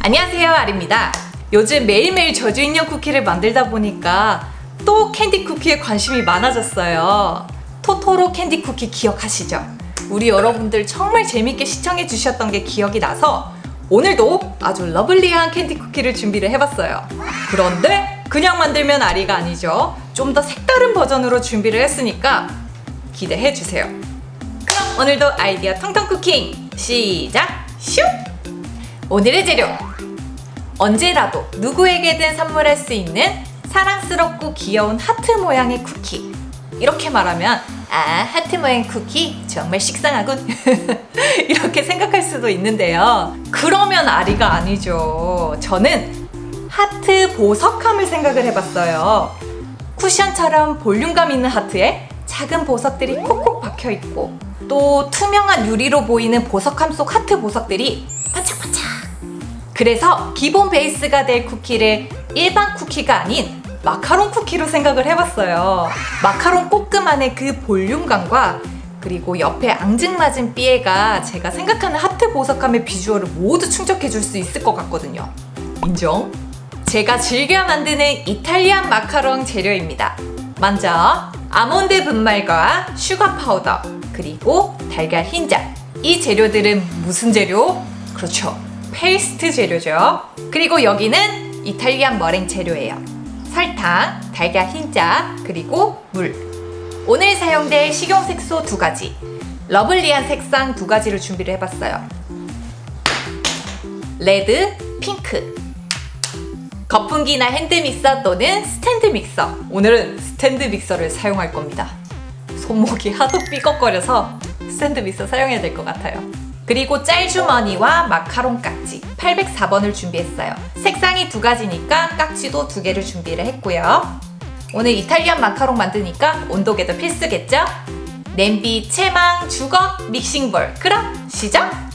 안녕하세요, 아리입니다. 요즘 매일매일 저주인형 쿠키를 만들다 보니까 또 캔디 쿠키에 관심이 많아졌어요. 토토로 캔디 쿠키 기억하시죠? 우리 여러분들 정말 재밌게 시청해 주셨던 게 기억이 나서 오늘도 아주 러블리한 캔디 쿠키를 준비를 해봤어요. 그런데 그냥 만들면 아리가 아니죠. 좀 더 색다른 버전으로 준비를 했으니까 기대해 주세요. 그럼 오늘도 아이디어 텅텅 쿠킹 시작! 슉! 오늘의 재료! 언제라도 누구에게든 선물할 수 있는 사랑스럽고 귀여운 하트 모양의 쿠키. 이렇게 말하면 하트 모양 쿠키 정말 식상하군 이렇게 생각할 수도 있는데요. 그러면 아리가 아니죠. 저는 하트 보석함을 생각을 해봤어요. 쿠션처럼 볼륨감 있는 하트에 작은 보석들이 콕콕 박혀있고 또 투명한 유리로 보이는 보석함 속 하트 보석들이 반짝반짝. 그래서 기본 베이스가 될 쿠키를 일반 쿠키가 아닌 마카롱 쿠키로 생각을 해봤어요. 마카롱 꼬끄만의 그 볼륨감과 그리고 옆에 앙증맞은 삐에가 제가 생각하는 하트 보석함의 비주얼을 모두 충족해줄 수 있을 것 같거든요. 인정? 제가 즐겨 만드는 이탈리안 마카롱 재료입니다. 먼저 아몬드 분말과 슈가 파우더 그리고 달걀 흰자. 이 재료들은 무슨 재료? 그렇죠, 페이스트 재료죠. 그리고 여기는 이탈리안 머랭 재료예요. 설탕, 달걀 흰자, 그리고 물. 오늘 사용될 식용색소 2가지, 러블리한 색상 2가지를 준비를 해봤어요. 레드, 핑크. 거품기나 핸드믹서 또는 스탠드 믹서. 오늘은 스탠드 믹서를 사용할 겁니다. 손목이 하도 삐걱거려서 스탠드 믹서 사용해야 될 것 같아요. 그리고 짤주머니와 마카롱 깍지 804번을 준비했어요. 색상이 2가지니까 깍지도 2개를 준비를 했고요. 오늘 이탈리안 마카롱 만드니까 온도계도 필수겠죠? 냄비, 채망, 주걱, 믹싱볼. 그럼 시작!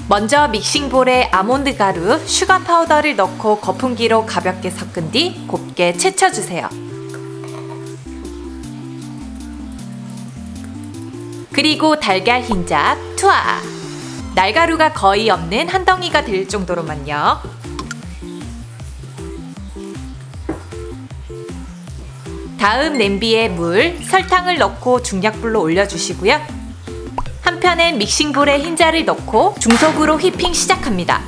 먼저 믹싱볼에 아몬드 가루, 슈가 파우더를 넣고 거품기로 가볍게 섞은 뒤 곱게 채쳐주세요. 그리고 달걀 흰자, 투하! 날가루가 거의 없는 한 덩이가 될 정도로만요. 다음 냄비에 물, 설탕을 넣고 중약불로 올려주시고요. 한편엔 믹싱볼에 흰자를 넣고 중속으로 휘핑 시작합니다.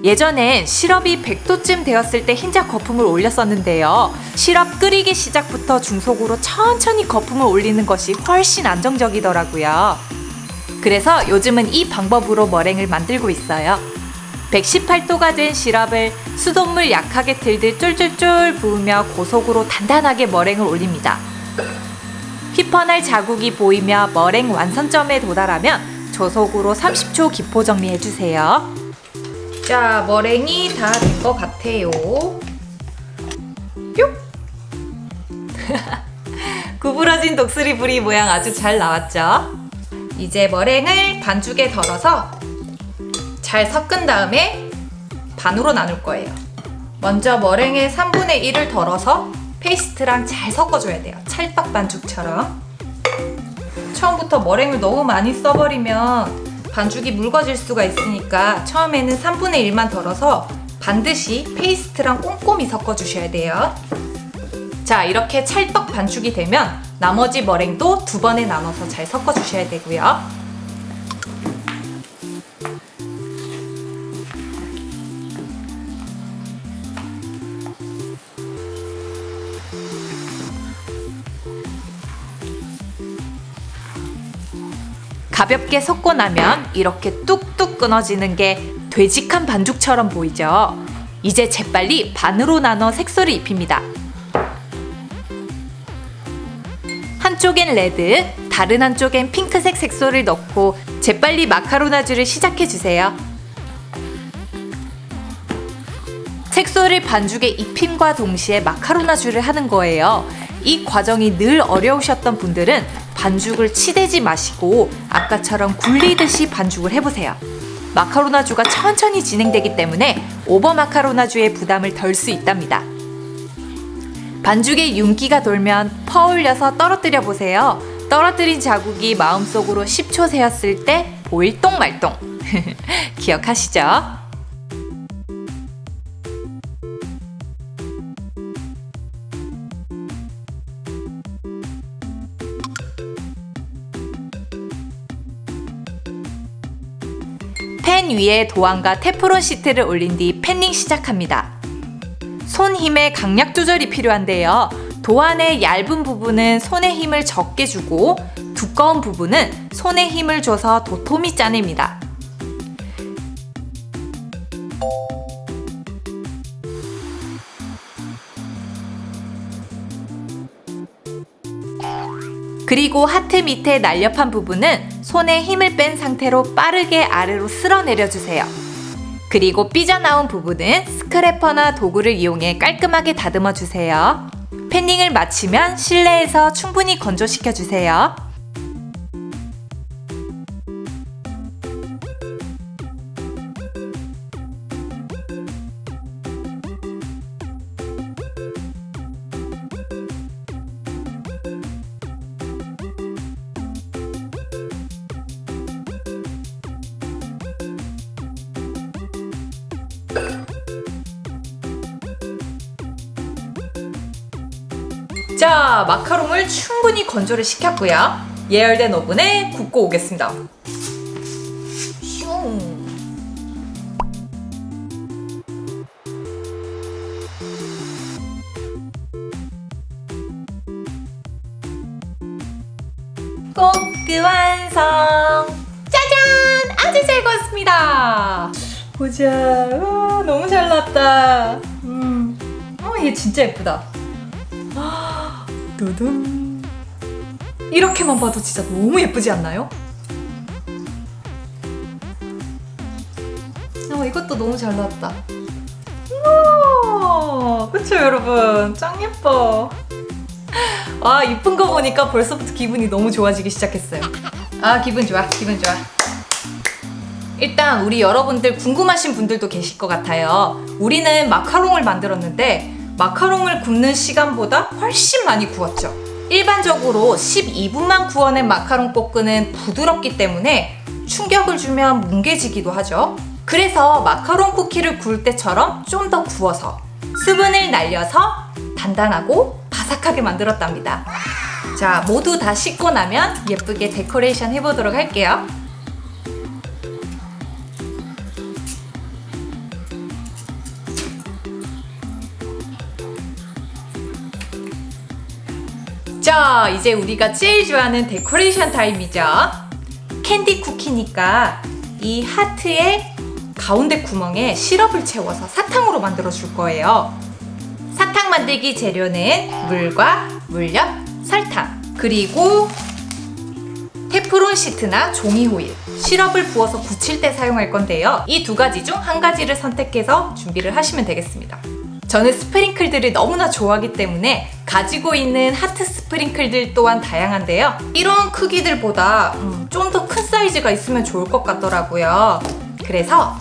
예전엔 시럽이 100도쯤 되었을 때 흰자 거품을 올렸었는데요. 시럽 끓이기 시작부터 중속으로 천천히 거품을 올리는 것이 훨씬 안정적이더라고요. 그래서 요즘은 이 방법으로 머랭을 만들고 있어요. 118도가 된 시럽을 수돗물 약하게 틀듯 쫄쫄쫄 부으며 고속으로 단단하게 머랭을 올립니다. 휘퍼날 자국이 보이며 머랭 완성점에 도달하면 저속으로 30초 기포 정리해주세요. 자, 머랭이 다 된 것 같아요. 뿅! 구부러진 독수리 부리 모양 아주 잘 나왔죠? 이제 머랭을 반죽에 덜어서 잘 섞은 다음에 반으로 나눌 거예요. 먼저 머랭의 3분의 1을 덜어서 페이스트랑 잘 섞어줘야 돼요. 찰떡 반죽처럼. 처음부터 머랭을 너무 많이 써버리면 반죽이 묽어질 수가 있으니까 처음에는 3분의 1만 덜어서 반드시 페이스트랑 꼼꼼히 섞어주셔야 돼요. 자, 이렇게 찰떡 반죽이 되면 나머지 머랭도 2번에 나눠서 잘 섞어주셔야 되고요. 가볍게 섞고 나면 이렇게 뚝뚝 끊어지는 게 되직한 반죽처럼 보이죠? 이제 재빨리 반으로 나눠 색소를 입힙니다. 한쪽엔 레드, 다른 한쪽엔 핑크색 색소를 넣고 재빨리 마카로나주를 시작해주세요. 색소를 반죽에 입힘과 동시에 마카로나주를 하는 거예요. 이 과정이 늘 어려우셨던 분들은 반죽을 치대지 마시고 아까처럼 굴리듯이 반죽을 해보세요. 마카로나주가 천천히 진행되기 때문에 오버 마카로나주의 부담을 덜 수 있답니다. 반죽에 윤기가 돌면 퍼올려서 떨어뜨려 보세요. 떨어뜨린 자국이 마음속으로 10초 세었을 때 보일 똥말똥 기억하시죠? 팬 위에 도안과 테프론 시트를 올린 뒤 팬닝 시작합니다. 손 힘의 강약 조절이 필요한데요. 도안의 얇은 부분은 손에 힘을 적게 주고 두꺼운 부분은 손에 힘을 줘서 도톰히 짜냅니다. 그리고 하트 밑에 날렵한 부분은 손에 힘을 뺀 상태로 빠르게 아래로 쓸어 내려주세요. 그리고 삐져나온 부분은 스크래퍼나 도구를 이용해 깔끔하게 다듬어 주세요. 팬닝을 마치면 실내에서 충분히 건조시켜 주세요. 자, 마카롱을 충분히 건조를 시켰고요. 예열된 오븐에 굽고 오겠습니다. 슝. 꼬끄 완성! 짜잔! 아주 잘 구웠습니다. 보자. 너무 잘 나왔다. 얘 진짜 예쁘다. 두둥. 이렇게만 봐도 진짜 너무 예쁘지 않나요? 이것도 너무 잘 나왔다. 우와, 그쵸 여러분? 짱 예뻐. 아, 이쁜 거 보니까 벌써부터 기분이 너무 좋아지기 시작했어요. 아, 기분 좋아, 기분 좋아. 일단 우리 여러분들 궁금하신 분들도 계실 것 같아요. 우리는 마카롱을 만들었는데 마카롱을 굽는 시간보다 훨씬 많이 구웠죠. 일반적으로 12분만 구워낸 마카롱 볶음은 부드럽기 때문에 충격을 주면 뭉개지기도 하죠. 그래서 마카롱 쿠키를 구울 때처럼 좀 더 구워서 수분을 날려서 단단하고 바삭하게 만들었답니다. 자, 모두 다 씻고 나면 예쁘게 데코레이션 해보도록 할게요. 자, 이제 우리가 제일 좋아하는 데코레이션 타임이죠. 캔디 쿠키니까 이 하트의 가운데 구멍에 시럽을 채워서 사탕으로 만들어 줄 거예요. 사탕 만들기 재료는 물과 물엿, 설탕, 그리고 테프론 시트나 종이 호일, 시럽을 부어서 굳힐 때 사용할 건데요. 이 두 가지 중 한 가지를 선택해서 준비를 하시면 되겠습니다. 저는 스프링클들을 너무나 좋아하기 때문에 가지고 있는 하트 스프링클들 또한 다양한데요. 이런 크기들보다 좀 더 큰 사이즈가 있으면 좋을 것 같더라고요. 그래서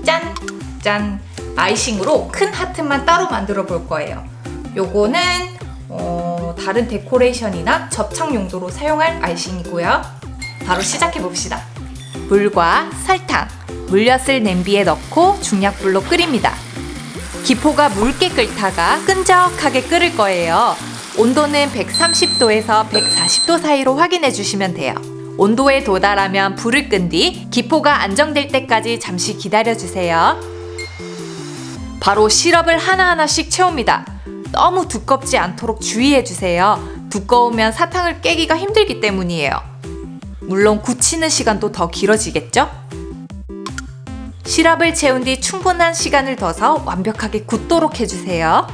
짠! 짠! 아이싱으로 큰 하트만 따로 만들어 볼 거예요. 요거는 다른 데코레이션이나 접착 용도로 사용할 아이싱이고요. 바로 시작해 봅시다. 물과 설탕, 물엿을 냄비에 넣고 중약불로 끓입니다. 기포가 묽게 끓다가 끈적하게 끓을 거예요. 온도는 130도에서 140도 사이로 확인해 주시면 돼요. 온도에 도달하면 불을 끈 뒤 기포가 안정될 때까지 잠시 기다려 주세요. 바로 시럽을 하나하나씩 채웁니다. 너무 두껍지 않도록 주의해 주세요. 두꺼우면 사탕을 깨기가 힘들기 때문이에요. 물론 굳히는 시간도 더 길어지겠죠? 시럽을 채운 뒤 충분한 시간을 둬서 완벽하게 굳도록 해주세요.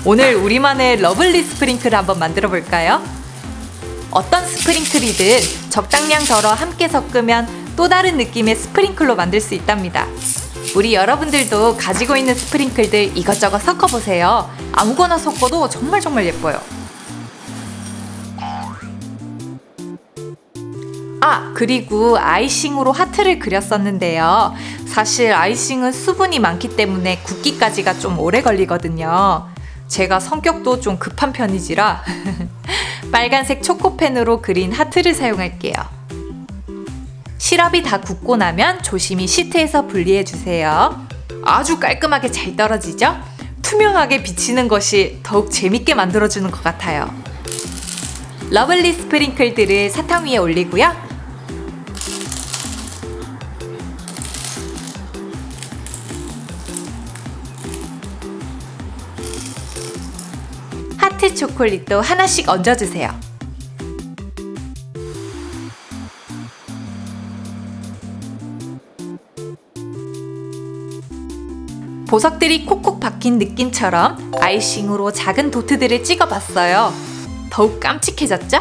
오늘 우리만의 러블리 스프링클을 한번 만들어 볼까요? 어떤 스프링클이든 적당량 덜어 함께 섞으면 또 다른 느낌의 스프링클로 만들 수 있답니다. 우리 여러분들도 가지고 있는 스프링클들 이것저것 섞어보세요. 아무거나 섞어도 정말 예뻐요. 아, 그리고 아이싱으로 하트를 그렸었는데요. 사실 아이싱은 수분이 많기 때문에 굳기까지가 좀 오래 걸리거든요. 제가 성격도 좀 급한 편이지라 빨간색 초코펜으로 그린 하트를 사용할게요. 시럽이 다 굳고 나면 조심히 시트에서 분리해주세요. 아주 깔끔하게 잘 떨어지죠? 투명하게 비치는 것이 더욱 재밌게 만들어주는 것 같아요. 러블리 스프링클들을 사탕 위에 올리고요. 하트 초콜릿도 하나씩 얹어주세요. 보석들이 콕콕 박힌 느낌처럼 아이싱으로 작은 도트들을 찍어봤어요. 더욱 깜찍해졌죠?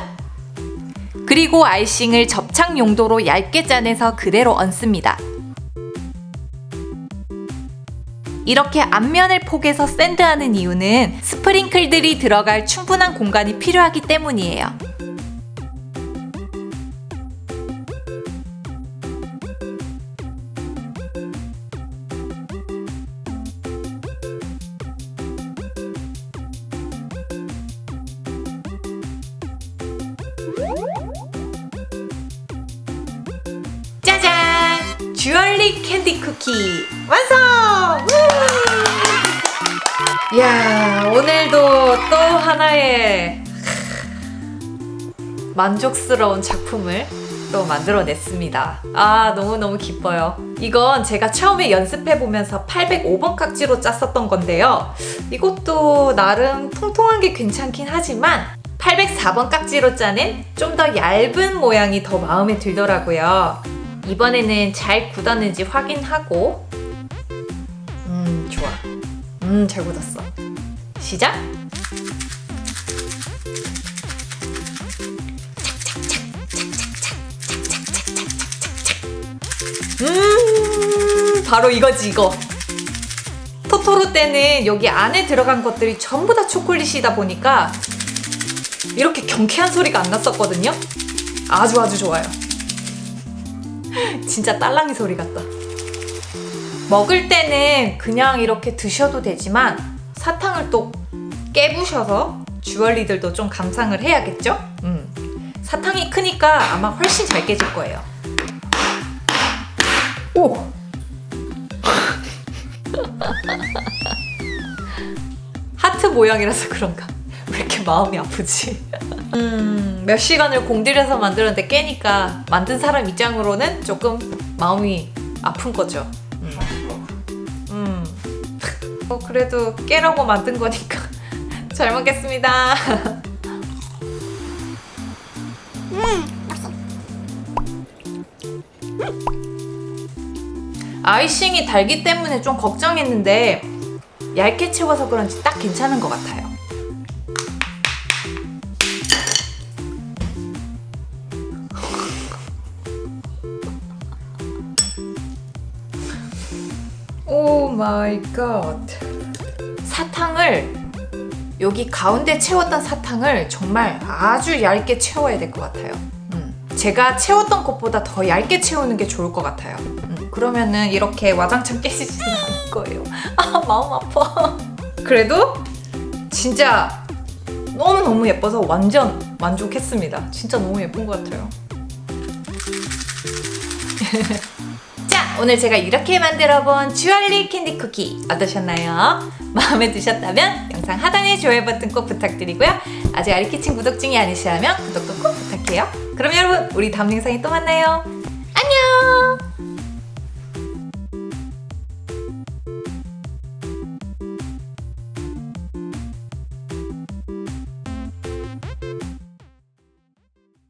그리고 아이싱을 접착 용도로 얇게 짜내서 그대로 얹습니다. 이렇게 앞면을 포개서 샌드하는 이유는 스프링클들이 들어갈 충분한 공간이 필요하기 때문이에요. 짜잔! 주얼리 캔디 쿠키 완성! 이야, 오늘도 또 하나의 만족스러운 작품을 또 만들어냈습니다. 아, 너무너무 기뻐요. 이건 제가 처음에 연습해보면서 805번 깍지로 짰었던 건데요. 이것도 나름 통통한 게 괜찮긴 하지만 804번 깍지로 짜낸 좀 더 얇은 모양이 더 마음에 들더라고요. 이번에는 잘 굳었는지 확인하고 좋아. 잘 굳었어. 시작! 바로 이거지 이거. 토토로 때는 여기 안에 들어간 것들이 전부 다 초콜릿이다 보니까 이렇게 경쾌한 소리가 안 났었거든요. 아주 좋아요. 진짜 딸랑이 소리 같다. 먹을 때는 그냥 이렇게 드셔도 되지만 사탕을 또 깨부셔서 주얼리들도 좀 감상을 해야겠죠? 사탕이 크니까 아마 훨씬 잘 깨질 거예요. 오! 하트 모양이라서 그런가? 왜 이렇게 마음이 아프지? 몇 시간을 공들여서 만들었는데 깨니까 만든 사람 입장으로는 조금 마음이 아픈 거죠. 그래도 깨라고 만든 거니까 잘 먹겠습니다. 아이싱이 달기 때문에 좀 걱정했는데 얇게 채워서 그런지 딱 괜찮은 것 같아요. 오 마이 갓. 사탕을 여기 가운데 채웠던 사탕을 정말 아주 얇게 채워야 될 것 같아요. 제가 채웠던 것보다 더 얇게 채우는 게 좋을 것 같아요. 그러면은 이렇게 와장창 깨지지는 않을 거예요. 아, 마음 아파. 그래도 진짜 너무너무 예뻐서 완전 만족했습니다. 진짜 너무 예쁜 것 같아요. 자, 오늘 제가 이렇게 만들어본 주얼리 캔디 쿠키 어떠셨나요? 마음에 드셨다면 영상 하단에 좋아요 버튼 꼭 부탁드리고요. 아직 아리키친 구독 중이 아니시라면 구독도 꼭 부탁해요. 그럼 여러분, 우리 다음 영상에 또 만나요. 안녕!